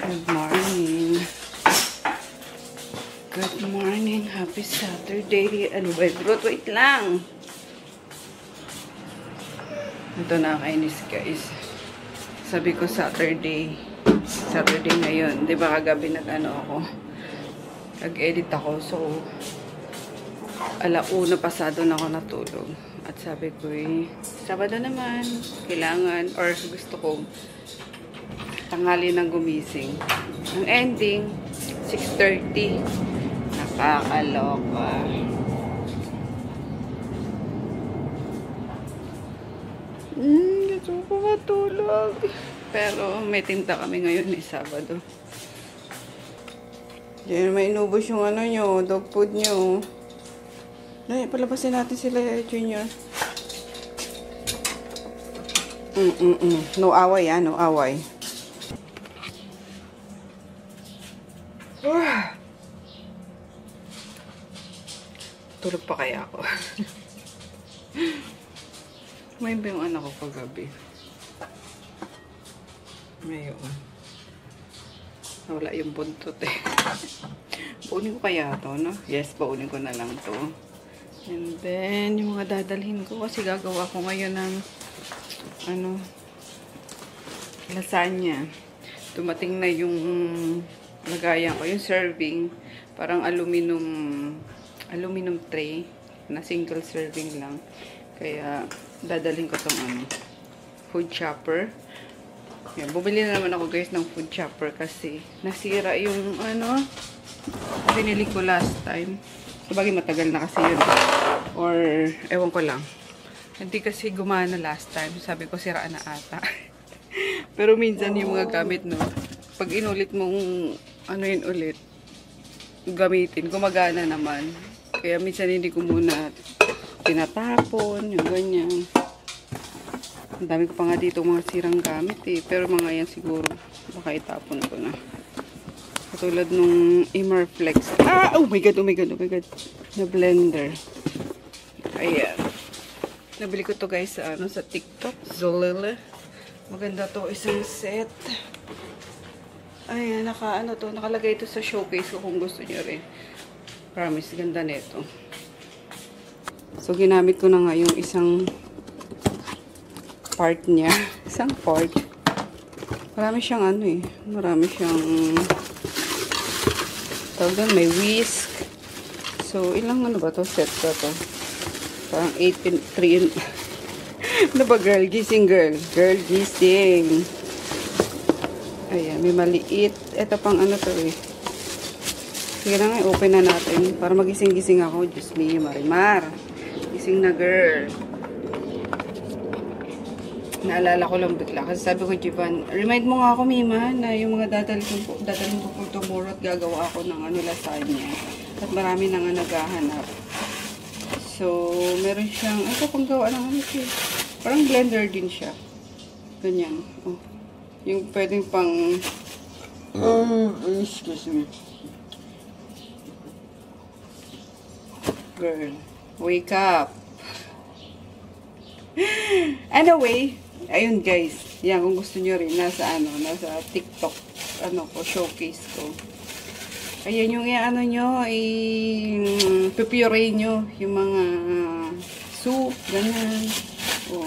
Good morning. Good morning. Happy Saturday. Ano ba? Wait lang. Ito nakakainis guys. Sabi ko Saturday. Saturday ngayon. Di ba kagabi ako. Nag-edit ako. So, 1:00 pasado na ako natulog. At sabi ko Sabado naman. Kailangan or gusto ko tanghali nang gumising. Ang ending 6:30. Nakakaloka. Gusto ko matulog. Pero may tinta kami ngayon Sabado. Diyan may inubos yung nyo, dog food nyo. Palabasin natin sila, Junior. No away, no away. Tulog pa kaya ako. May ba yung anak ko kagabi? Ngayon. Wala yung buntot Paunin ko kaya to, no? Yes, paunin ko na lang to. And then, yung mga dadalhin ko kasi gagawa ko ngayon ng lasagna. Dumating na yung lagayan ko, yung serving, parang aluminum tray na single serving lang. Kaya dadalhin ko tong food chopper. Yan, bumili na naman ako guys ng food chopper kasi nasira yung binili ko last time. Sabagay matagal na kasi yun. Or ewan ko lang. Hindi kasi gumana last time. Sabi ko siraan na ata. Pero minsan yung mga gamit pag inulit mong yun ulit, gamitin, gumagana naman. Kaya minsan hindi ko muna tinatapon, yung ganyan. Ang dami ko pa nga dito mga sirang gamit Pero mga yan siguro, baka itapon ko na. Katulad nung Immerflex. Oh my god. Na blender. Ayan. Nabili ko to guys sa TikTok. Zolele. Maganda to, isang set. Ayan, nakalagay ito sa showcase ko kung gusto niyo rin. Promise, ganda nito. So, ginamit ko na nga yung isang part niya. Isang part. Marami siyang marami siyang tawag doon, may whisk. So, ilang ba to? Set ba to? Parang 3 ano ba girl? Gising girl. Girl gising. Ayan, may maliit. Ito pang to Sige na nga, open na natin. Para magising-gising ako. Diyos me, Marimar. Gising na girl. Naalala ko lang bigla. Kasi sabi ko, Jivan, remind mo nga ako, Mima, na yung mga dadalhin ko po tomorrow at gagawa ako ng lasagna. At marami na nga naghahanap. So, meron siyang, ito pang gawa ng parang blender din siya. Ganyan. Oh. Yung pwedeng pang, excuse me. Girl, wake up. Anyway, ayun guys. Yan, kung gusto nyo rin, nasa TikTok, showcase ko. Ayan yung pipuree nyo, yung mga soup, ganyan. Oh.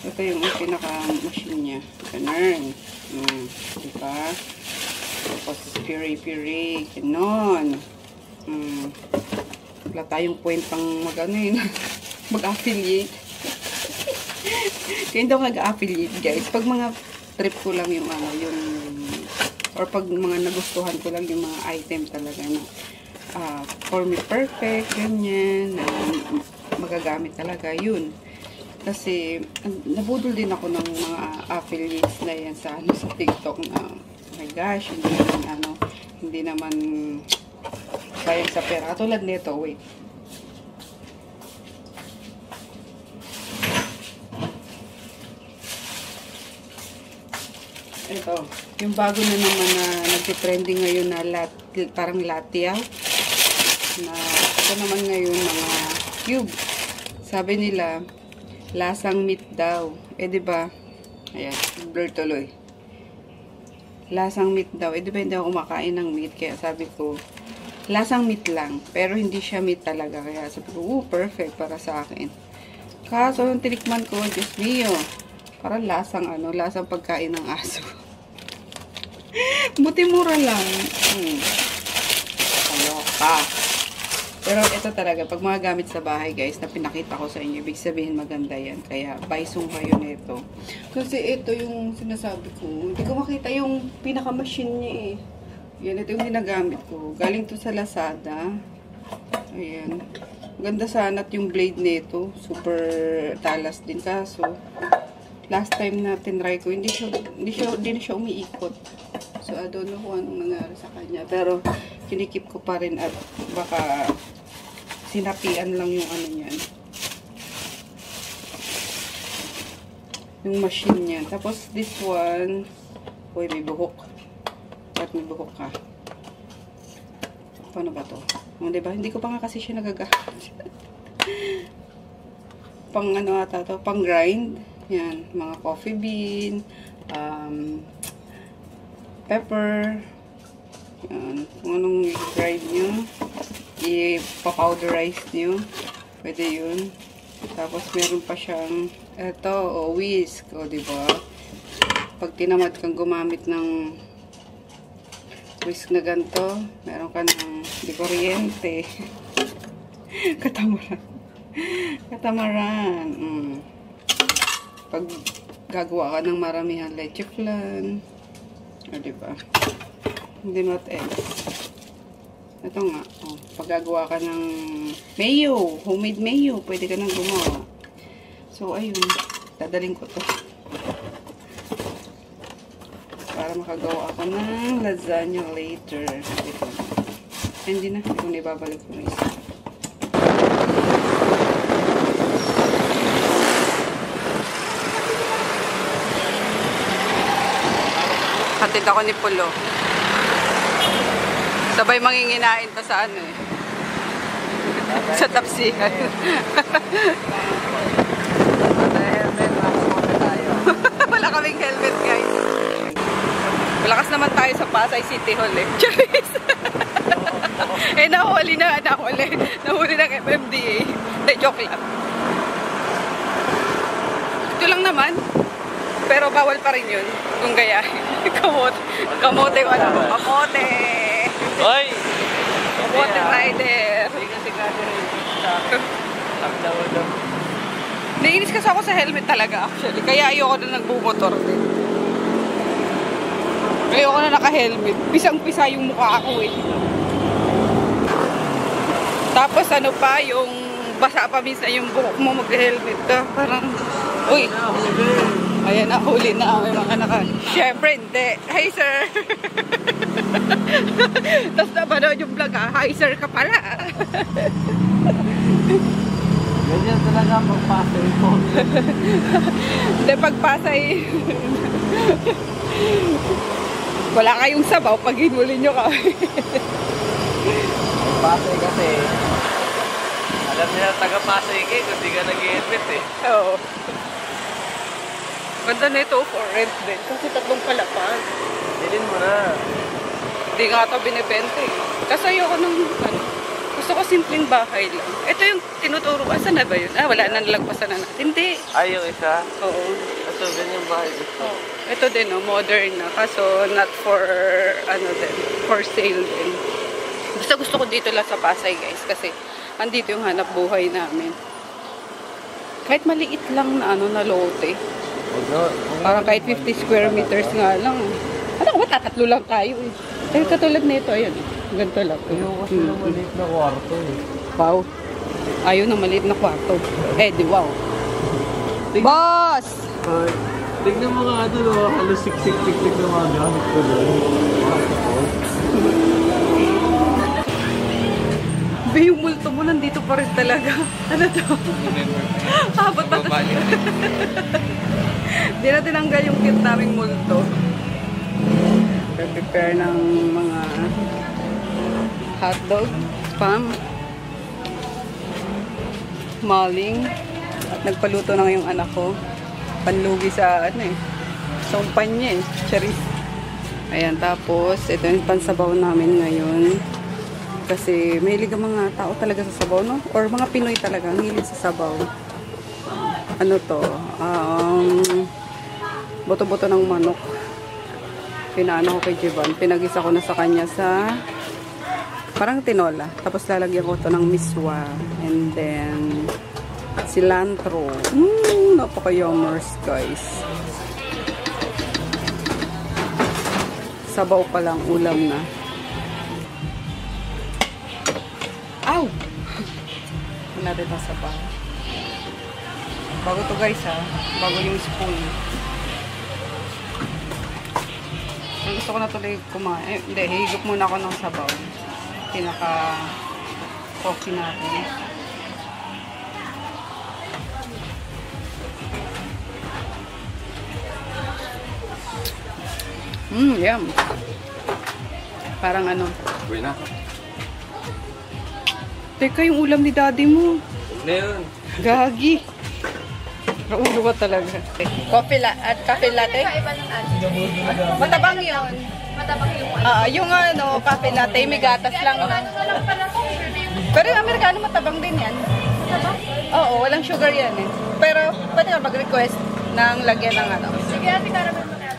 Ito yung pinaka-machine niya. Ganun. Diba? Tapos, puree, ganon. Wala tayong point pang mag-affiliate. Kaya hindi ako nag-affiliate guys. Pag mga trip ko lang yung or pag mga nagustuhan ko lang yung mga item talaga na for me perfect, ganyan, na magagamit talaga, yun. Kasi nabudol din ako ng mga affiliates na yan sa TikTok na, oh my gosh, hindi naman sayang sa pera. Katulad nito, wait. Ito, yung bago na naman na nagtitrending ngayon na parang latia. Na ito naman ngayon mga cube. Sabi nila, lasang meat daw. Diba? Ayan, blur tuloy. lasang meat daw. Eh, di ba hindi ako kumakain ng meat? Kaya sabi ko, lasang meat lang. Pero hindi siya meat talaga. Kaya sabi ko, perfect para sa akin. Kaso, yung tinikman ko, Diyos mio. Parang lasang lasang pagkain ng aso. Buti mura lang. Kaloka. Pero ito talaga, pag mga gamit sa bahay guys, na pinakita ko sa inyo, ibig sabihin maganda yan. Kaya, buy-song kayo nito. Kasi ito yung sinasabi ko, hindi ko makita yung pinaka-machine niya eh. Yan, ito yung ginagamit ko. Galing to sa Lazada. Ayan. Ganda sana at yung blade nito. Super talas din. Kaso, last time na tinry ko, hindi na siya umiikot. So, I don't know kung anong nangyari sa kanya. Pero, kinikip ko pa rin at baka sinapian lang yung niyan. Yung machine niya. Tapos, this one, uy, may buhok. At may buhok ka. Paano ba to? Diba? Hindi ko pa nga kasi siya nagagamit. Pang ata to? Pang grind. Yan. Mga coffee bean. Pepper. Yan. Kung anong i-grind nyo. I-powderize nyo. Pwede yun. Tapos meron pa siyang eto, whisk. O, diba? Pag tinamad kang gumamit ng whisk na ganito, meron ka ng di kuryente. Katamaran. Katamaran. Pag gagawa ka ng maramihan leche flan. O, diba? Hindi ito nga. Pag gagawa ka ng mayo, homemade mayo, pwede ka nang gumawa. So, ayun. Dadaling ko to. Para makagawa ako ng lasagna later. Ito. Hindi na. Kung ibabalik ko na isa. Hatid ako ni Pulo. Sabay manginginain pa sa sa tapsihan. Wala kaming helmet, guys. Malakas naman tayo sa Pasay City Hall eh. Charis! Nahuli ng MMDA. Joke lang. Ito lang naman. Pero bawal pa rin yun. Kung gayahin. Kamote yung kamote! Hoy! Kamote rider! Hindi kasi rin sa akin. Naiinis kasi ako sa helmet talaga actually. Kaya ayoko na nagbumotor din. Ayoko na naka-helmet. Pisang-pisa yung mukha ako eh. Tapos pa, yung basa pa minsan yung buhok mo mag-helmet ka. Parang, uy. Ayan na, huli na. May mga Siyempre, hindi. Hi, sir. Tapos napanood yung vlog ha. Hi, sir ka pala. Ganyan talaga pagpasay ko. Hindi, pagpasay. Wala kayong sabaw pag hinuli nyo kami. Pasay kasi. Alam nila taga-pasay kayo kung di ka nag-helmet eh. Oo. Ganda na ito for rent din. Kasi 3 palapag. Dilin mo na. Hindi nga ito binibenta eh. Kasi ayoko ng gusto ko simpleng bahay lang. Ito yung tinuturo. Asan na ba yun? Wala na, nalagpasan na natin. Hindi. Ay, yung isa? Oo. Ito, ganyan bahay gusto. Ito din, modern na. Kaso, not for, din, for sale din. Gusto ko dito lang sa Pasay, guys. Kasi, andito yung hanap buhay namin. Kahit maliit lang na, na lote. Parang kahit 50 square meters nga lang. Ano ko ba, tatatlo lang tayo eh. Pero katulad nito, ayun. Ganito lang. Ayaw kasi ng maliit na kwarto eh. Wow. Ayaw ng maliit na kwarto. Eh, di wow. Boss! Tignan mo nga halos siksik-siksik na mga gamit ko doon. Yung multo mo nandito pa rin talaga. Ano to? Habot pa to. Hindi na tinanggal yung cute naming multo. Prepare ng mga hotdog, spam, maling, at nagpaluto na yung anak ko. Panlugi sa sa umpanya eh. Charis. Ayan, tapos, ito yung pansabaw namin ngayon. Kasi, mahilig ang mga tao talaga sa sabaw, no? Or mga Pinoy talaga, ang hilig sa sabaw. Ano to? Buto-buto ng manok. Pinaano ko kay Jivan. Pinagisa ko na sa kanya sa parang tinola. Tapos lalagyan ko to ng miswa. And then, cilantro. Napaka-yummers, guys. Sabaw pa lang, ulam na. Ow! Natin ang sabaw. Bago to guys ha. Bago yung spoon. Gusto ko na tuloy kumain. Hindi, higop muna ako ng sabaw. Pinaka-coffee natin. Yum. Parang ano. Uwi na. Teka, yung ulam ni daddy mo. Na yun. Gagi. Raulo ka talaga. Coffee at cafe latte? Matabang yun. Matabang yung Yung ano, cafe latte, may gatas lang. Pero yung Amerikano matabang din yan. Matabang? Oo, walang sugar yan eh. Pero pwede ka mag-request ng lagyan ng ano. Sige, ate, caramel mo na.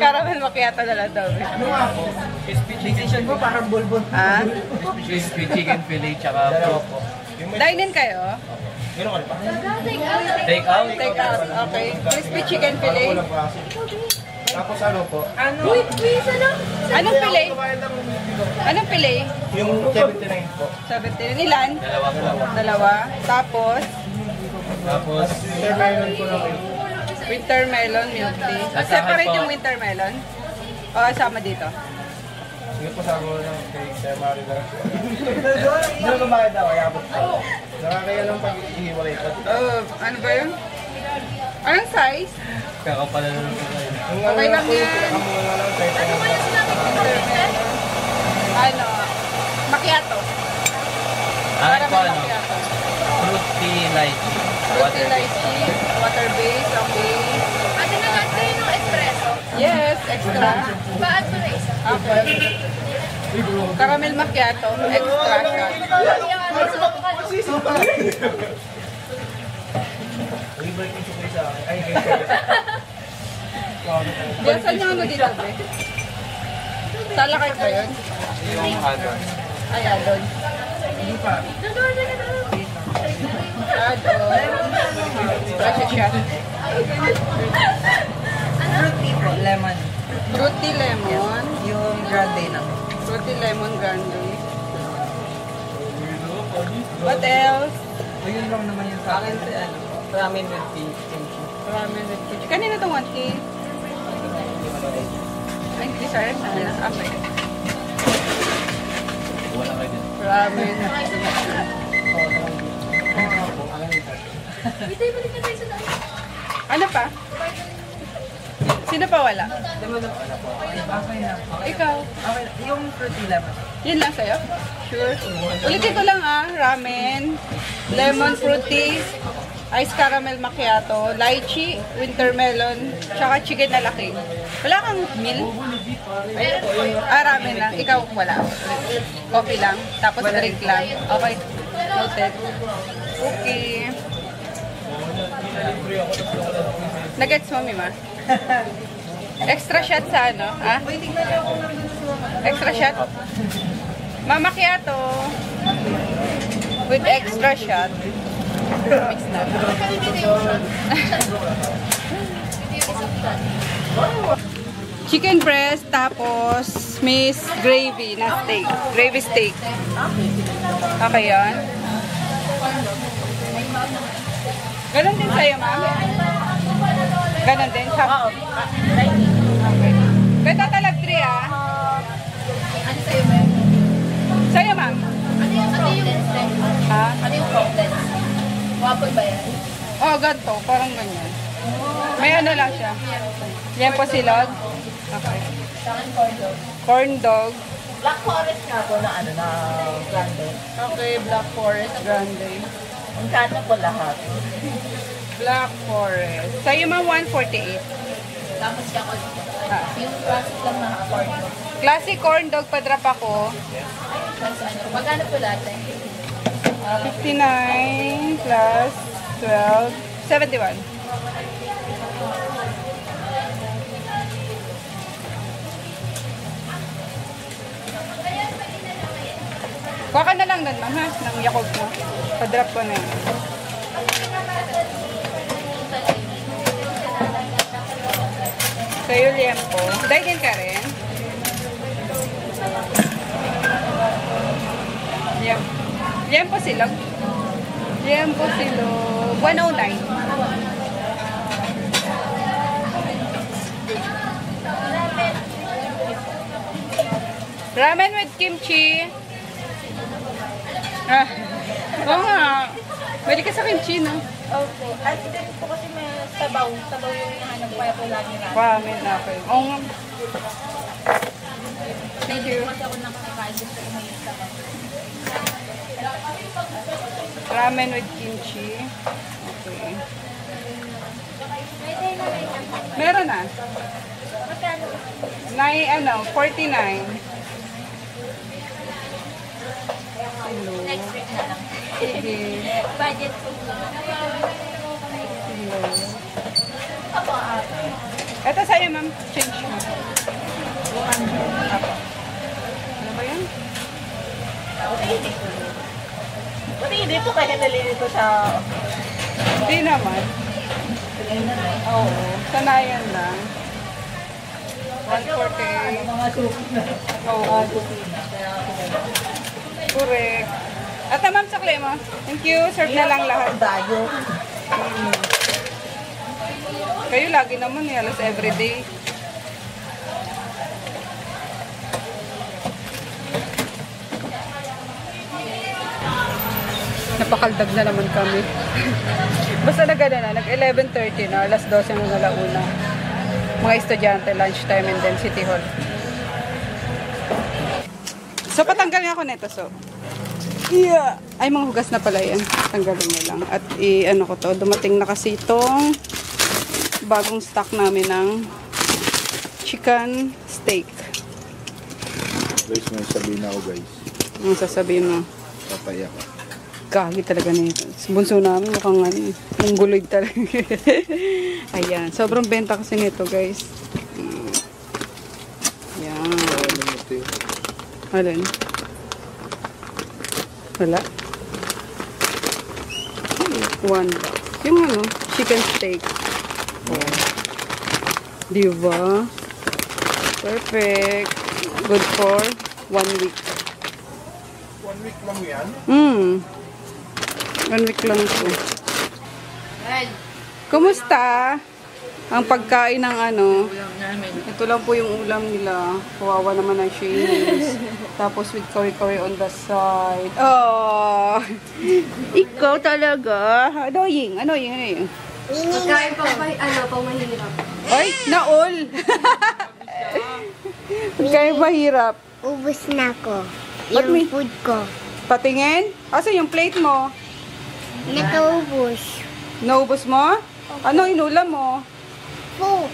Caramel macchiato na lang daw. Decision ko parang bulbul. Ah? Crispy chicken fillet tsaka pork. Dine-in kayo? Take out? Take out, okay. Crispy chicken fillet. Tapos ano po? Uy, ano? Anong fillet? Anong fillet? Yung 79 po. 17. Ilan? Dalawa po. Dalawa. Tapos, Tapos, winter melon milk tea. Separate yung winter melon? O, sama dito. Sige po sa ako lang kay Sir Mario na. Hindi ko kumain daw, kaya po. Nakakaya lang pag-ihiwalay ko. Ano ba yun? Anong size? kakapala na lang po kayo. Okay lang yan. Pinakamula lang sa ito. Winter melon. Ano? Macchiato. Ano po ano? macchiato. Fruit tea light. Fruity lychee. Water base. Okay. Ate, nag-add kayo ng espresso. Yes, extra. Ba-add mo na isa. Okay. Caramel macchiato. Extra shot. Diyan, saan yung ano dito, be? Salakay ba yun? Yung ano? Ay, adon. Adon. Kasi siya. Fruity po, lemon. Fruity lemon. Yung grande na. Fruity lemon grande. What else? Ayun lang naman yung sa akin. Ramen with tea. Thank you. Ramen with kimchi. Kanina itong 1K. Ay, hindi sir. Okay. Wala kayo din. Ramen. Ito, ibalik na tayo sa daan. Ano pa? Sino pa wala? Okay na. Ikaw. Okay, yung fruity lemon. Yan lang sa'yo? Sure. Ulitin ko lang ramen, lemon fruity, ice caramel macchiato, lychee, winter melon, tsaka chicken na laki. Wala kang meal? Ramen lang. Ikaw wala. Coffee lang. Tapos drink lang. Okay. Noted. Okay. Nagets mo, Mima? Extra shot sa ano? Ah? Extra shot? Mama Macchiato. With extra shot. Mix na. Chicken breast, tapos miss gravy na steak. Gravy steak. Okay yan. Ganon din sa'yo, ma'am? Ganon din? Oo. Okay. Beto talag 3, ah. Ano sa'yo, ma'am? Sa'yo, ma'am? Ano yung content? Ha? Ano yung content? Waffle ba yan? Oh, ganito. Parang ganyan. May ano lang siya. Yan po silog. Okay. Sa akin, corn dog. Corn dog. Black forest nga po na ano na grande. Okay, Black Forest Grande. Ang kano po lahat. Black Forest. Sa'yo, ma'am, 148. Tapos siya ko. Yung classic lang na corn dog. Classic corn dog, pa-drop ako. Tapos ano, magkano po lahat eh? 59 plus 12, 71. Kuha ka na lang nun, ma'am, ha? Ng Yakult mo. Pa-drop ko na yun. Sa'yo, liempo. Dahil ka rin. Liempo silog. Liempo silog. 109. Ramen with kimchi. Ah, oo nga. Bili ka sa kimchi, no? Opo. At ito po kasi may sabaw. Sabaw yung hinahanap ko kaya po lagi natin. Ramen, okay. Oo nga. Thank you. Kasi ako nakakakain gusto ko may sabaw. Ramen with kimchi. Okay. Meron na. Magkano? 49. Hello. Next week na lang. Sige. Budget po. Hello. Opo, Ito sa'yo, ma'am. Change mo. Apo. Ano ba yan? Buti hindi po kaya nalilito sa... Hindi naman. Oo. Sanayan lang. 140. Mga suki na. Oo. Correct. At ma'am, sakli mo. Thank you. Serve na lang lahat. Dayo. Kayo lagi naman eh. Alas everyday. Napakaldag na naman kami. Basta nagana na. Nag-11:30 na. Alas 12 na nalauna. Mga estudyante, lunchtime and then City Hall. So, patanggalin ako nito. So, yeah. Ay, mga hugas na pala yan. Tanggalin mo lang. At ano ko to. Dumating na kasi itong bagong stock namin ng chicken steak. Guys, may sabihin ako guys. Ang sasabihin mo. Papaya ka. Kagi talaga na ito. Bunso namin mukhang mongoloid talaga. Ayan. Sobrang benta kasi nito, guys. Ayan. Alin? Wala. $1. Yung ano, chicken steak. Oh. Diba? Perfect. Good for 1 week. 1 week lang yan? 1 week lang ito. Kumusta? Ang pagkain ng ano? Ito lang po yung ulam nila. Kawawa naman ang Shane's. Tapos with curry on the side. Oh! Ikaw talaga. Annoying. Magkain pang mahirap. Ay, naol! Pagkain mahirap. Ubus na ko. Ba't may- Yung food ko. Patingin? Asa yung plate mo? Nakaubos. Naubos mo? Ano inulam mo? Pork.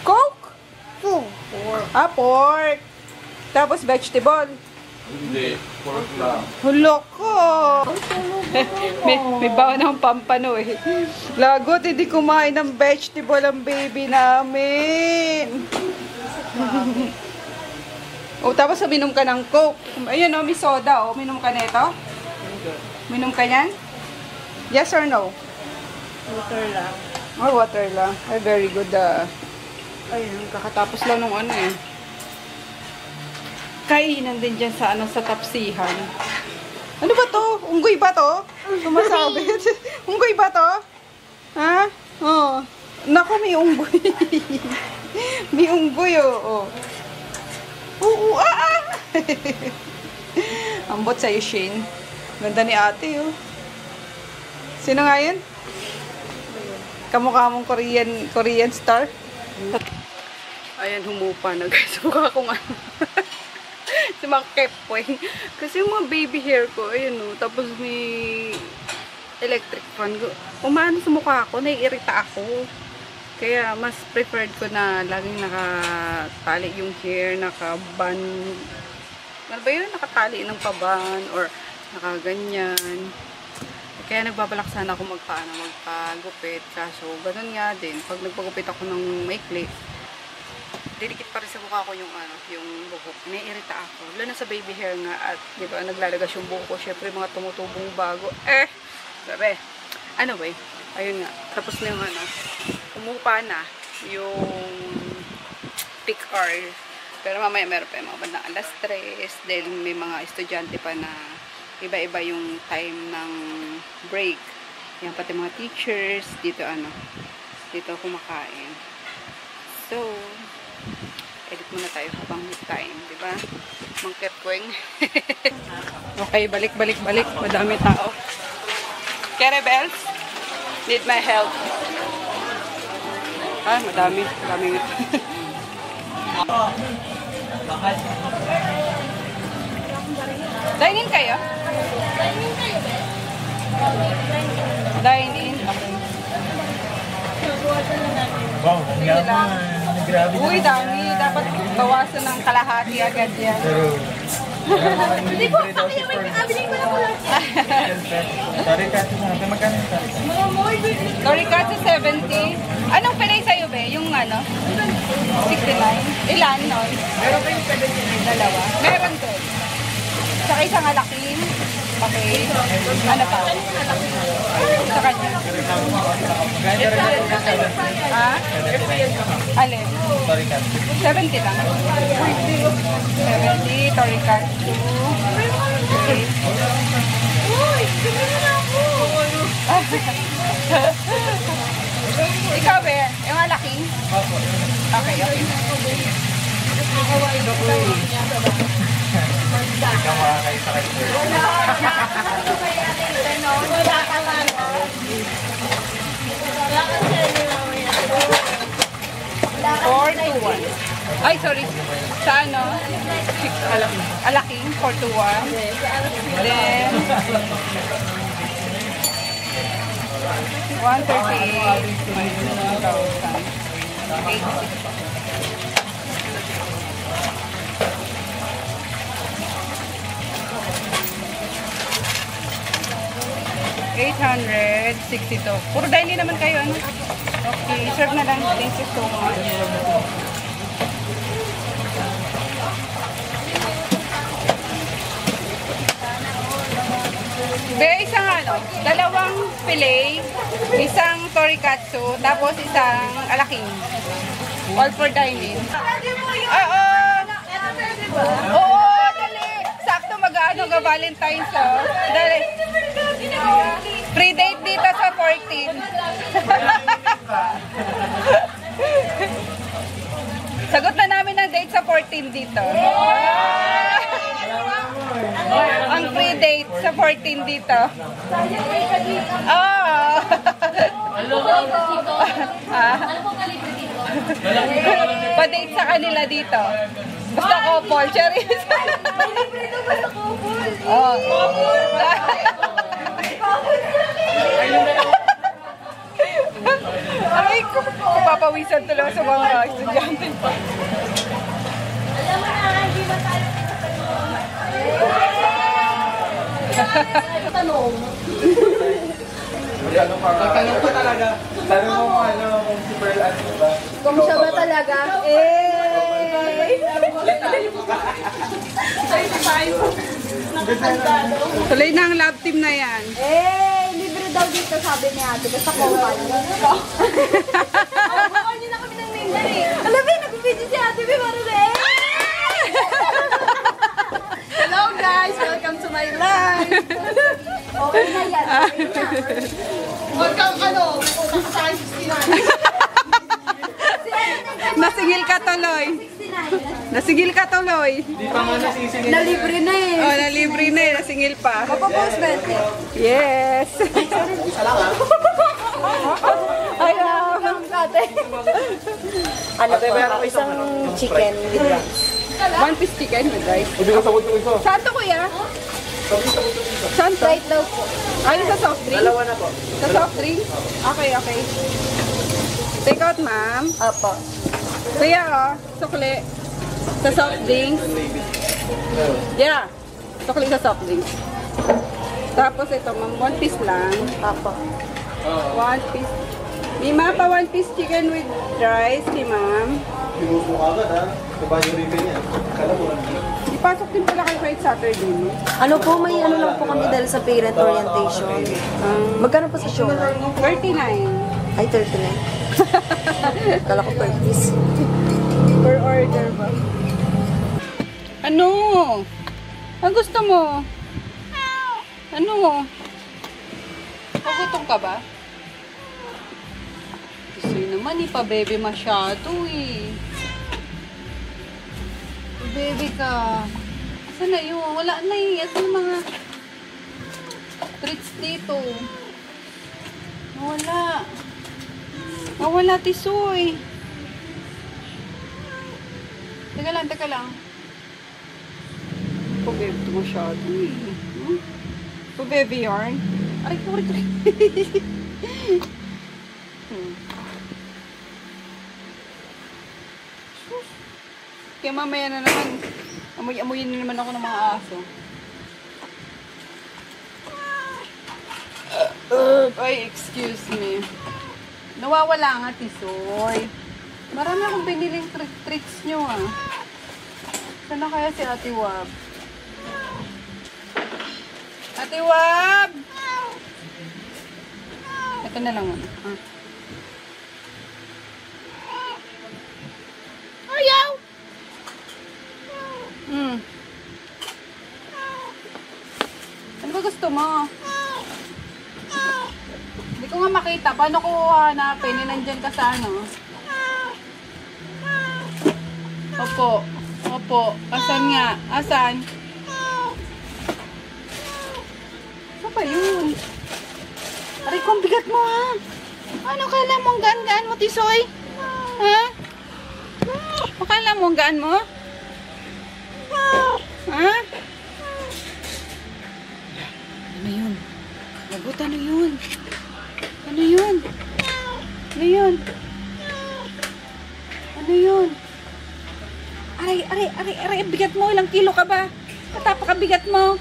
Coke? Pork. Ah, pork. Tapos vegetable. Hindi. Pork lang. Hulok ko. may bawa ng pampano eh. Lagot, hindi kumain ng vegetable ang baby namin. O, tapos minom ka ng Coke. Ayun o, may soda o. Minom ka nito? Minom ka yan? Yes or no? Water lang. Oh, water lang. Ay, very good. Ayun, kakatapos lang nung ano eh. Kainan din dyan sa, sa tapsihan. Ano ba to? Unggoy ba to? Sumasabit. Unggoy ba to? Ha? Oh. Naku, may unggoy. May unggoy, oh. Oo, Ambot sa'yo, Shane. Ganda ni ate, oh. Sino nga yan? Kamukha mong Korean star. Ayan, humupa na guys. Mukha akong ano. Sumakep po eh. Kasi yung mga baby hair ko, ayun o. Tapos may electric fan. Umano sa mukha ako, naiirita ako. Kaya mas preferred ko na laging nakatali yung hair, naka-bun. Ano ba yun? Nakatali ng paban or nakaganyan. Kaya nagbabalak sana ako magpagupit. Kaso, ganun nga din. Pag nagpagupit ako ng maikli, didikit pa rin sa mukha ko yung buhok. Naiirita ako. Lalo na sa baby hair nga at di ba naglalagas yung buhok ko. Syempre mga tumutubong bago. Sabi. Anyway, ayun nga. Tapos na yung umupa na yung peak hour. Pero mamaya meron pa yung mga bandang alas 3. Dahil may mga estudyante pa na iba-iba yung time ng break. Yan pati mga teachers. Dito dito kumakain. So, edit muna tayo habang may time, di ba? Mangket kweng. Okay, balik. Madami tao. Kere bells? Need my help. Madami nga. Dine in kayo? Dine in? Okay. Wow, ang yaman. Grabe Uy, dami. Dapat bawasan ng kalahati agad yan. Pero, Hindi po, kami yung may pinabili ko na po lang. sorry kasi natin magkano yung sorry. Mga more good. Torikatsu 70. Anong pilay sa'yo, be? Yung 69? Ilan nun? Meron kayong 79. Dalawa? Meron ko. Saka isang alaking. Okay. Ano pa? Sa kanya. Ha? Alin? Sorry kasi. 70 lang. 70, Torikatsu. Okay. Uy, bigyan mo na ako. Ikaw, be? Yung alaking? Okay. Ikaw makakayo sa kayo. Wala ka man. Wala ka sa inyo mamaya. 4 to 1. Ay, sorry. Sa alaking, 4 to 1. Then, 138 minus 2,000. 862. Puro daily naman kayo, ano? Okay, serve na lang. Thank you so much. Be, isang dalawang fillet, isang torikatsu, tapos isang alaking. All for dining. Oo! Oo, dali! Sakto mag-ano ka Valentine's, oh. Dali. Free date dito sa 14. Sagot na namin ang date sa 14 dito. Ang free date sa 14 dito. Oh. Pa-date sa kanila dito. Basta couple, Cherise. Oh. Ay, papawisan tuloy sa mga estudyante. Alam mo na, hindi ba tayo tanong? Tanong ko talaga. Tanong mo kung si Pearl ano ba? Kung siya ba talaga? Tuloy na ang love team na yan. Libre daw dito sabi ni ate. Basta company. Bukan niyo na kami ng name eh. Alam mo, nag-video si ate. Hello guys! Welcome to my life! Okay na yan. Welcome punta ka sa akin 69. Nasingil ka tuloy. 69. Nasingil ka tuloy. Di pa nga nasisingil. Nalibre na eh. Oh, nalibre na eh. Nasingil pa. Papapost ba ito? Yes. Ayaw. Ate. Ano po? Isang chicken with rice. One piece chicken with rice. Hindi ko sabot yung isa. Saan to, kuya? Saan to? Right daw po. Ano sa soft drink? Dalawa na po. Sa soft drink? Okay, okay. Take out, ma'am. Apo. Kuya, oh. Sukli. Sa soft drinks. Yeah. Sukli sa soft drinks. Tapos ito, ma'am. 1 piece lang. Apo. 1 piece. Mima, pa 1 piece chicken with rice, si ma'am. Pinuso mo agad ha. Diba yung ribbon yan? Kala mo lang. Ipasok din pala kayo kahit Saturday, no? Ano po, may ano lang po kami dahil sa parent orientation. Magkano po sa show? 39. Ay, 39. Kala ko per piece. Per order ba? Ano? Ang gusto mo? Ano? Pagutom ka ba? Kasi naman, ipa-baby masyado eh. Baby ka. Asan na yun? Wala na eh. Asan mga treats dito? Wala. Wala, tisoy. Teka lang, teka lang. Baby ito masyado eh. Baby yarn. Aray ko, aray ko. Kaya mamaya na naman, amoy-amoyin na naman ako ng mga aso. Ay, excuse me. Nawawala nga, tisoy. Marami akong biniling tricks nyo, ah. Saan na kaya si Ate Wab? Ate Wab! Ito na lang, ah. Ayaw! Ano ba gusto mo? Hindi ko nga makita. Paano ko hanapin? Nandyan ka sa ano? Opo. Opo. Asan nga? Asan? Ano ba yun? Aray ko, ang bigat mo ha? Ano kala mo ang gaan-gaan mo, Tisoy? Ha? Akala mo ang gaan mo? Ha? Ano yun? Lagot, ano yun? Ano yun? Ano yun? Ano yun? Aray, aray, aray, aray, bigat mo. Ilang kilo ka ba? Katapakabigat mo.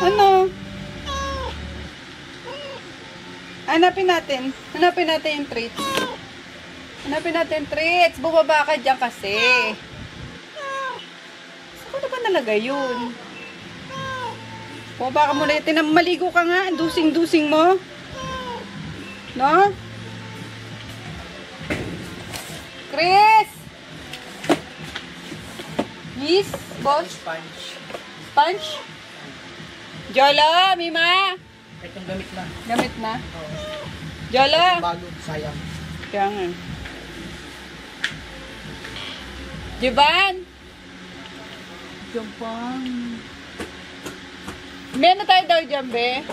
Ano? Hanapin natin. Hanapin natin yung treats. Hanapin natin yung treats. Bumaba ka dyan kasi. Saan ko na ba nalagay yun? Bumaba ka muna. Maligo ka nga. Dusing-dusing mo. No? Chris! Yes, boss? Sponge. Sponge? Jolo, Mima! Itong gamit na. Gamit na? Jolo! Bago, sayang. Kaya nga. Jivan! Jivan. May ano tayo daw dyan, be?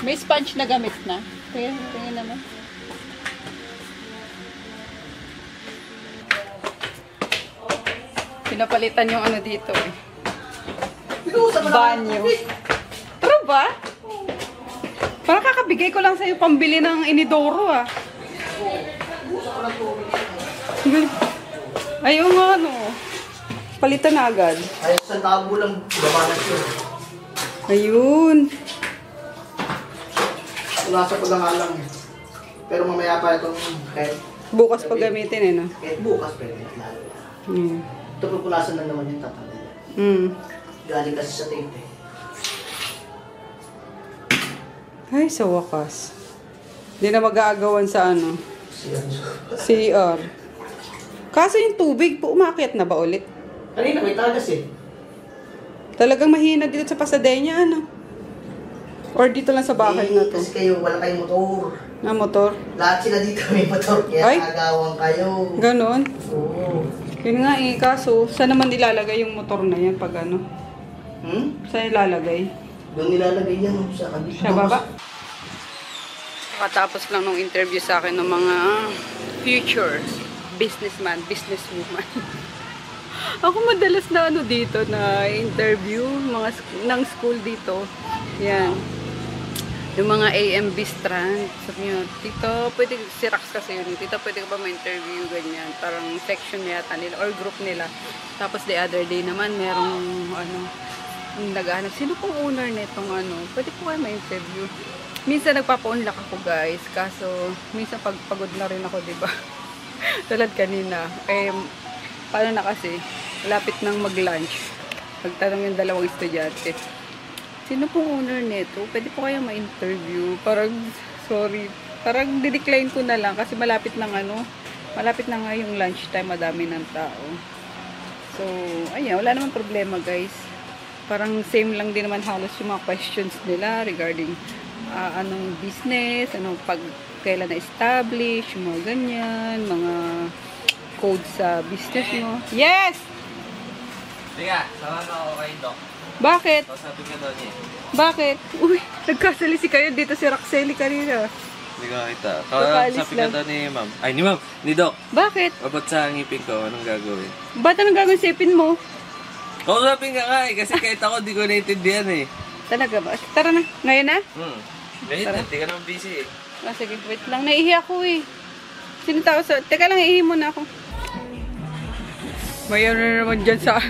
May sponge na gamit na. Tingnan naman. Pinapalitan yung ano dito eh. Banyo. Pero ba? Parang kakabigay ko lang sa'yo pambili ng inidoro ah. Ayun nga ano. Palitan na agad. Ay, sa tabo lang, babanas yun. Ayun. Wala sa pag-angalang eh. Pero mamaya pa itong kahit Bukas pag gamitin eh no? bukas pwede. Ito pupunasan na naman yung tatanggal. Galing kasi sa tape eh. Ay, sa wakas. Hindi na mag-aagawan sa ano. CR. Kaso yung tubig, umakyat na ba ulit? Kanina may tagas eh. Talagang mahina dito sa Pasadena, ano? Or dito lang sa bahay na to? Kasi kayo, wala kayong motor. Na motor? Lahat sila dito may motor, kaya Ay. agawang kayo. Ganon? Oo. Yun nga eh, kaso, saan naman ilalagay yung motor na yan pag ano? Saan ilalagay? Doon nilalagay yan sa kabila. Sa baba? Katapos lang nung interview sa akin ng mga future businessman, businesswoman. Ako madalas na ano dito na interview ng school dito. Yan. Yung mga AMB strand. Sabi nyo, Tito, pwede, si Rax kasi yun, Tito, pwede ka ba ma-interview ganyan? Parang section yata nila, or group nila. Tapos the other day naman, merong, naghahanap, sino pong owner nitong pwede po kayo ma-interview. Minsan nagpapa-unlock ako guys, kaso minsan pagpagod na rin ako, diba? Tulad kanina. Paano na kasi, lapit nang mag-lunch. Pagtanong yung dalawang estudyante, sino pong owner nito? Pwede po kayo ma-interview? Parang, sorry, parang didecline ko na lang kasi malapit na malapit na nga yung lunchtime, madami ng tao. So, ayan, wala naman problema guys. Parang same lang din naman halos yung mga questions nila regarding anong business, kailan na-establish, yung mga ganyan, mga code sa business mo. Yes! Tiga, sama mo ako kay Doc. Bakit? Sabi ka doon eh. Bakit? Uy, nagkasalisi kayo dito si Roxely kanina. Hindi ka kita. Kakaalis Sabi ka lang. doon ni Ma'am. Ay, ni Ma'am. Ni Doc. Bakit? Abot sa ngipin ko, anong gagawin? Ba't anong gagawin sipin mo? Kausapin ka nga eh, kasi kahit ako di ko naintindihan eh. Talaga ba? Tara na. Ngayon na? Ngayon, Tara. hindi ka naman busy eh. Sige, wait lang. Naihi ako eh. Sino tao sa... Teka lang, ihi muna ako. May na naman dyan sa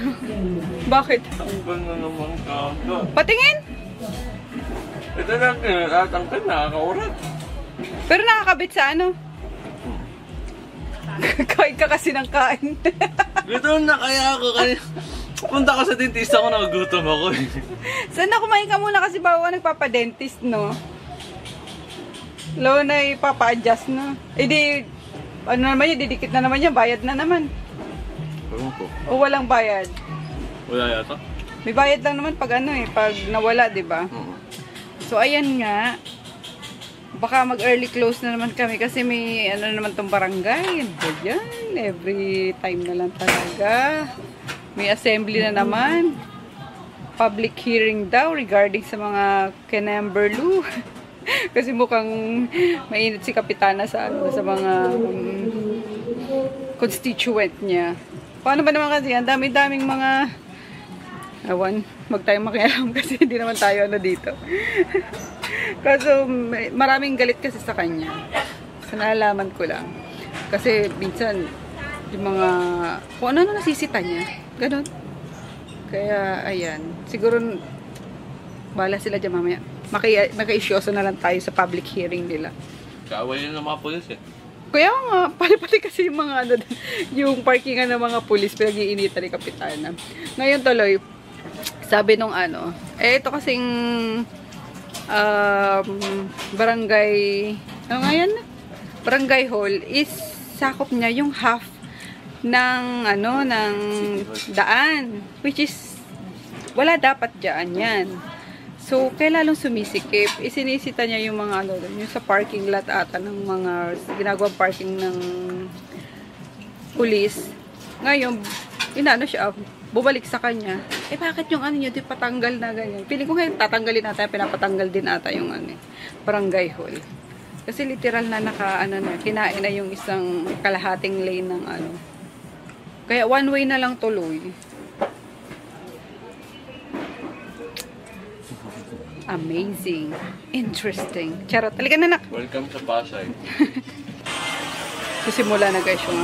Bakit? Ang ganda naman ka. Patingin! Ito lang, tatangkad, nakakaurat. Pero nakakabit sa Kain ka kasi ng kain. Gutom na kaya ako kanina. Punta ko sa dentista ko, nagugutom ako eh. Sana kumain ka muna kasi bago ka nagpapadentist, no? Lawa na ipapa-adjust, no? Eh di, naman yun, didikit na naman yan, bayad na naman. Ewan ko. O walang bayad? Wala yata? May bayad lang naman pag pag nawala, di ba? So, ayan nga. Baka mag-early close na naman kami kasi may naman tong barangay. Ayan, every time na lang talaga. May assembly na naman. Public hearing daw regarding sa mga Kenemberlu. Kasi mukhang mainit si Kapitana sa sa mga constituent niya. Paano ba naman kasi? Ang dami-daming mga wag tayong makialam kasi hindi naman tayo dito. Kaso maraming galit kasi sa kanya. Sa nalalaman ko lang. Kasi minsan yung mga kung ano nasisita niya. Ganon. Kaya ayan. Siguro bala sila dyan mamaya. Maka-isyoso na lang tayo sa public hearing nila. Kaaway yun ng mga polis eh. Kaya nga, pati kasi yung mga yung parkingan ng mga pulis, pinag-iinitan ni Kapitana. Ngayon tuloy, sabi nung ito kasing barangay, barangay hall is sakop niya yung half ng ng daan, which is wala dapat dyan yan. So, kaya lalong sumisikip, isinisita niya yung mga yung sa parking lot ata ng mga ginagawang parking ng pulis. Ngayon, siya, bumalik sa kanya. Bakit yung niyo, di patanggal na ganyan? Piling ko ngayon, tatanggalin ata, pinapatanggal din ata yung barangay hall. Kasi literal na kinain na yung isang kalahating lane ng Kaya one way na lang tuloy. Amazing. Interesting. Charot. Halika na, nak. Welcome sa Pasay. Sisimula na guys yung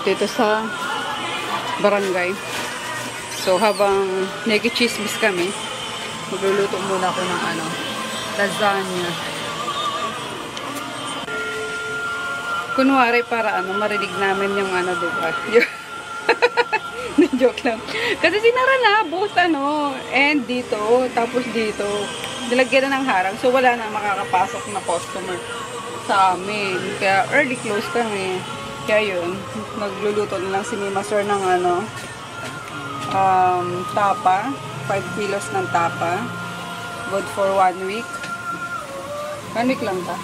dito sa barangay. So, habang nagkichismis kami, magluluto muna ako ng lasagna. Kunwari para marinig namin yung diba? Joke lang. Kasi sinara na, both and dito, tapos dito, nilagyan na ng harang. So, wala na makakapasok na customer sa amin. Kaya, early close kami. Kaya yun, nagluluto na lang si Mima Sir ng tapa. 5 kilos ng tapa. Good for 1 week. 1 week lang ta.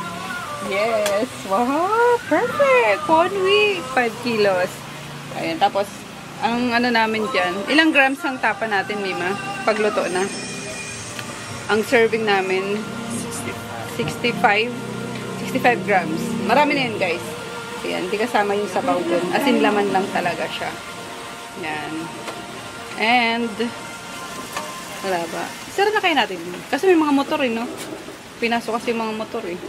Yes! Wow! Perfect! 1 week! 5 kilos. Ayan, tapos, ang namin dyan, ilang grams ang tapa natin, Mima? Pagluto na. Ang serving namin, 65 grams. Marami na yun, guys. Ayan, hindi kasama yung sabaw dun. As in, laman lang talaga siya. Yan. And, wala ba? Sira na kaya natin. Kasi may mga motor eh, no? Pinasok kasi yung mga motor eh.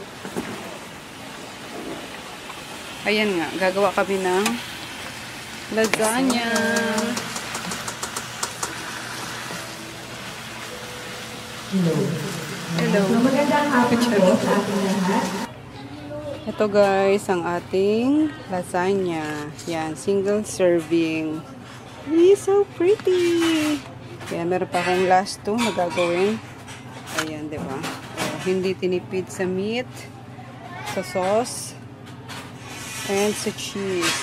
Ayan nga, gagawa kami ng lasagna. Hello. Magandang hapon po sa ating lahat. Ito guys, ang ating lasagna. Yan, single serving. It's so pretty. Yan, meron pa akong last two na gagawin. Ayan, diba? Hindi tinipid sa meat, sa sauce, and sa cheese.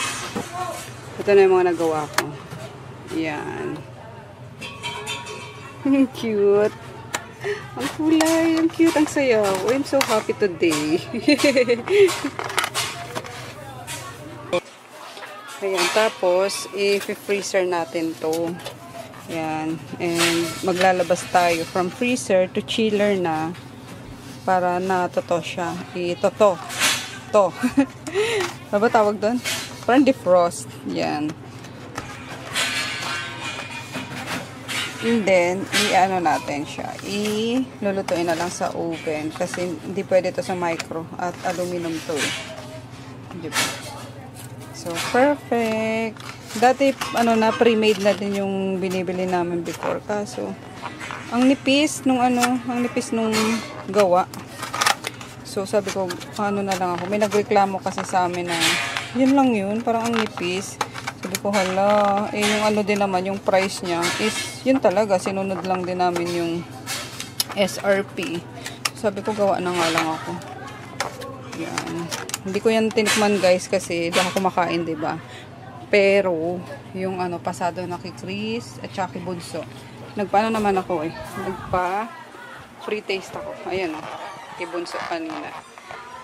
Ito na yung mga nagawa ko. Yan. Ang cute. Ang kulay. Ang cute. Ang sayaw. I'm so happy today. Ayan. Tapos, i-freezer natin to. Ayan. And maglalabas tayo from freezer to chiller na para na-toto siya. I-toto. To. Ano ba tawag doon? Parang defrost. Yan. And then, i-ano natin siya. I-lulutuin na lang sa oven. Kasi hindi pwede to sa micro. At aluminum to eh. Diba? So, perfect. Dati, ano na, pre-made na din yung binibili namin before. Kaso, ang nipis nung gawa. So, sabi ko, ano na lang ako. May nagreklamo kasi sa amin na, yun lang yun, parang ang nipis. Sabi ko, hala, eh, yung ano din naman, yung price niya is, yun talaga, sinunod lang din namin yung SRP. Sabi ko, gawa na nga lang ako. Yan. Hindi ko yan tinikman guys, kasi di ako kumakain, diba? Pero, yung ano, pasado na kay Chris at saka kay Bunso. Nagpaano naman ako eh. Nagpa-free taste ako. Ayan o. Kay Bunso kanina.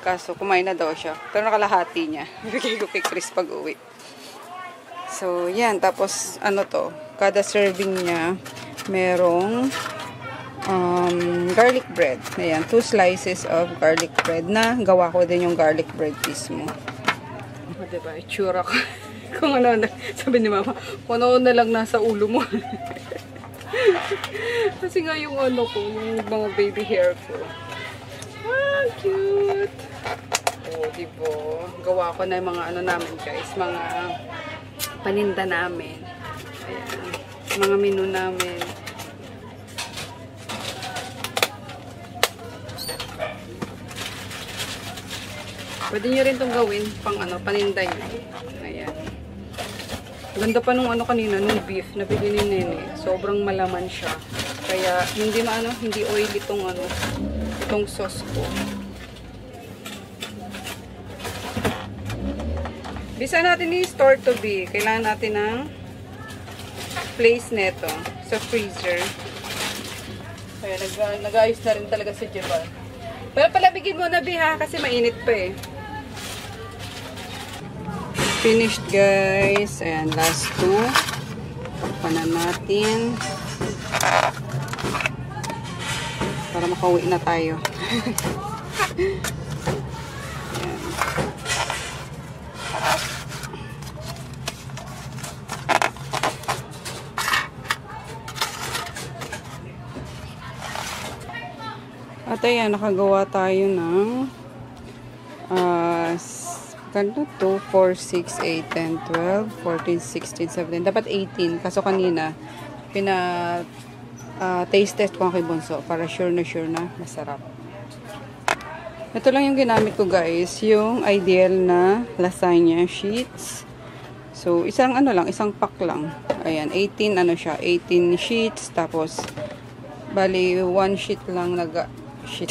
Kaso, kumain na daw siya. Pero nakalahati niya. Bigay ko kay Chris pag uwi. So, yan. Tapos, ano to. Kada serving niya, merong garlic bread. Ayan. 2 slices of garlic bread na gawa ko din yung garlic bread mismo. Diba? Itsura ko. Kung ano na, sabi ni mama, kung ano na lang nasa ulo mo. Kasi nga yung ano ko, yung mga baby hair ko. Ah, cute! Oh, diba? Gawa ko na yung mga ano namin guys, mga paninda namin. Ayan, mga menu namin. Pwede nyo rin itong gawin pang ano, paninda nyo. Ayan. Ganda pa nung ano kanina, nung beef na bili ni Nene. Sobrang malaman siya. Kaya hindi maano, hindi oily itong ano, itong sauce ko. Bisa natin i-store to be. Kailangan natin ng place neto sa freezer. Kaya nag-ayos na rin talaga si Jeban. Pero palabigin mo na biha kasi mainit pa eh. Finished guys. Ayan, last 2. Panan natin. Para makauwi na tayo. Ayan. At ayan, nakagawa tayo ng ganito, 2, 4, 6, 8, 10, 12, 14, 16, 17. Dapat 18. Kaso kanina, taste test ko kay Bunso para sure na masarap. Ito lang yung ginamit ko guys. Yung ideal na lasagna sheets. So, isang pack lang. Ayan, 18 ano siya, 18 sheets. Tapos, bali, 1 sheet lang sheet.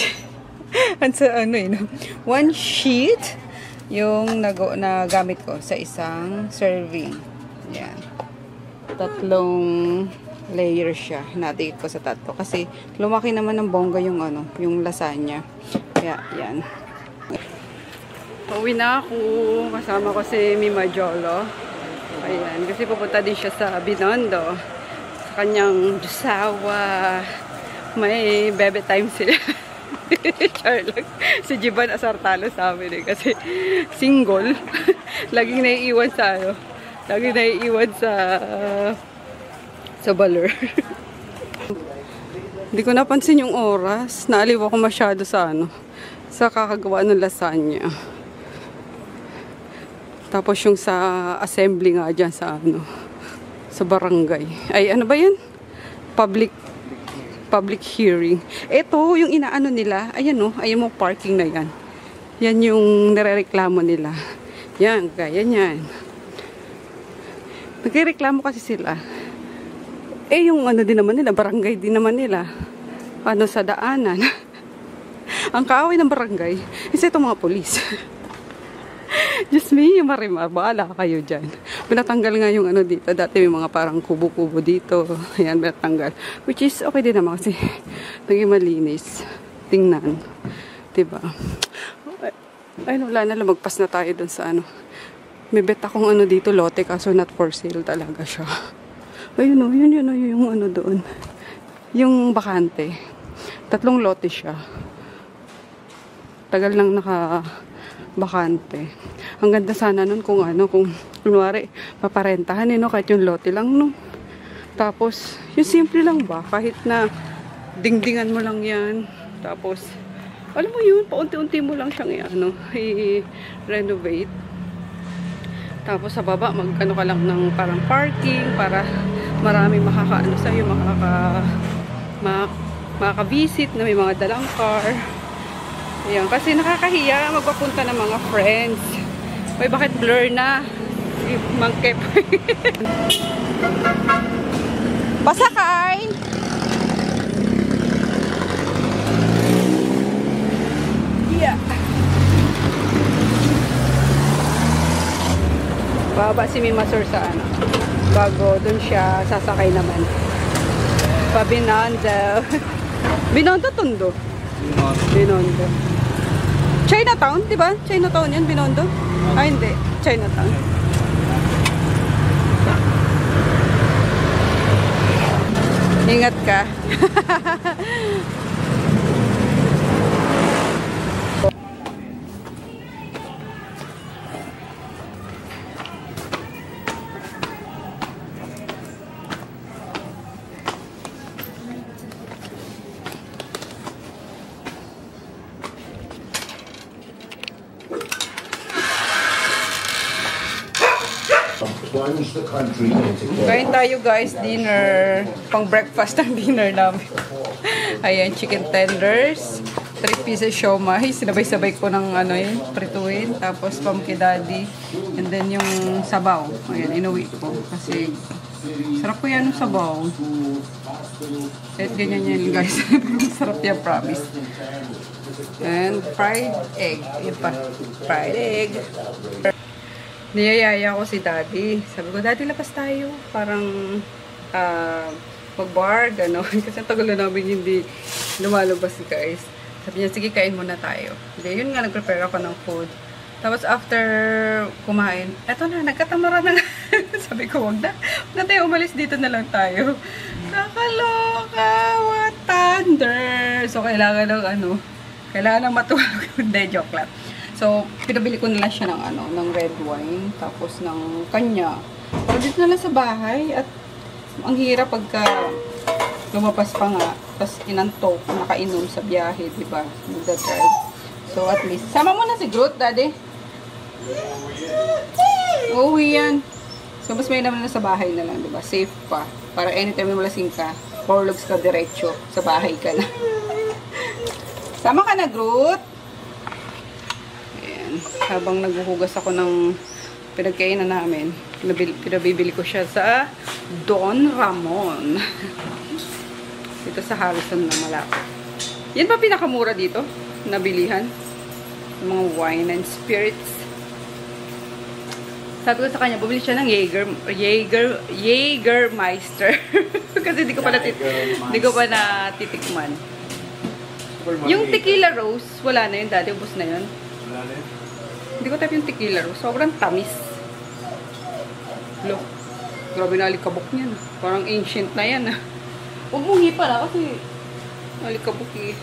One sheet yung nagamit ko sa isang serving. Yan. 3 layer siya. Hinati ko sa 3 kasi lumaki naman ng bongga yung yung lasagna. Kaya yan. Uwi na ako. Kasama ko si Mima Jolo. Ayan, kasi pupunta din siya sa Binondo. Sa kanyang Jusawa. May bebe time sila. Charlotte. Si Jiban asartalo sa amin eh. Kasi single. Laging naiiwan sa laging naiiwan sa baler. Hindi ko napansin yung oras. Naaliw ako masyado sa sa kakagawa ng lasagna. Tapos yung sa assembly nga dyan sa sa barangay. Ay, ano ba yan? Public hearing. Ito, yung inaano nila, ayan ayan mo parking na yan. Yan yung nirereklamo nila. Yan, gaya yan. Nagreklamo kasi sila. Yung din naman nila, barangay din naman nila. Sa daanan. Ang kaaway ng barangay, isa itong mga polis. Just me, yung Marimar, bahala kayo dyan. Pinatanggal nga yung dito. Dati may mga parang kubo-kubo dito. Ayan, pinatanggal. Which is okay din naman kasi naging malinis. Tingnan. Diba? Ay, wala na. Lumagpas na tayo dun sa May bet akong dito, lote, kaso not for sale talaga siya. Ayun yung doon. Yung bakante. 3 lote siya. Tagal lang bakante. Ang ganda sana nun kung kung kunwari paparentahan kahit yung lote lang Tapos yung simple lang ba, kahit na dingdingan mo lang yan. Tapos alam mo yun, paunti-unti mo lang siyang i-renovate. Tapos sa baba ka lang ng parang parking para marami sa'yo, makaka-visit na may mga dalang car. Ayan, kasi nakakahiya magpapunta ng mga friends. Uy, bakit blur na? Si Mangkep. Pasakay! Yeah. Baba si Mimasur sa bago dun siya sasakay naman. Pa Binondo. Binondo Tondo. Binondo. Chinatown, di ba? Chinatown yan, Binondo? Ah, hindi. Chinatown. Ingat ka. Kain tayo guys, dinner. Pang breakfast ang dinner namin. Ayan, chicken tenders, 3 pieces siomai. Sinabay-sabay ko ng prituin. Tapos pumpkin daddy. And then yung sabaw. Ayan, inuwi ko. Kasi sarap ko yan yung sabaw. Kahit ganyan yan guys. Sarap yan, promise. And fried egg. Ayan pa. Fried egg. Niyayaya ko si Daddy. Sabi ko, Daddy, labas tayo. Parang mag-bar, gano'n. Kasi tagal na namin hindi lumalabas guys. Sabi niya, sige, kain muna tayo. Hindi, yun nga, nag-prepare ako ng food. Tapos after kumain, eto na, nagkatamara na. Sabi ko, wag na tayo umalis, dito na lang tayo. Nakaloka, what thunder. So, kailangan ng matulog. Hindi, joke lang. So, pinabili ko na lang siya ng red wine, tapos ng kanya. Pero dito na lang sa bahay, at ang hirap pagka lumabas pa nga, tapos inantok, nakainom sa biyahe, diba? Nagda-drive. So, at least, sama mo na si Groot, Daddy. Uuwi yan. So, mas may naman na sa bahay na lang, diba? Safe pa. Para anytime mo lasing ka, forlogs ka diretso, sa bahay ka na. Sama ka na, Groot. Habang naghuhugas ako ng pinagkainan namin, pinabibili ko siya sa Don Ramon. Dito sa Harrison na malapit. Yan ba pinakamura dito? Nabilihan? Mga wine and spirits. Sabi ko sa kanya, bumili siya ng Jägermeister. Kasi di ko pa natitikman. Yung tequila rose, wala na yun, Daddy. Ubus na yun. Wala na yun. Hindi ko type yung tequila rose. Sobrang tamis. Look. Grabe na alikabok niyan. Parang ancient na yan. Huwag mong hipa na kasi alikabok eh.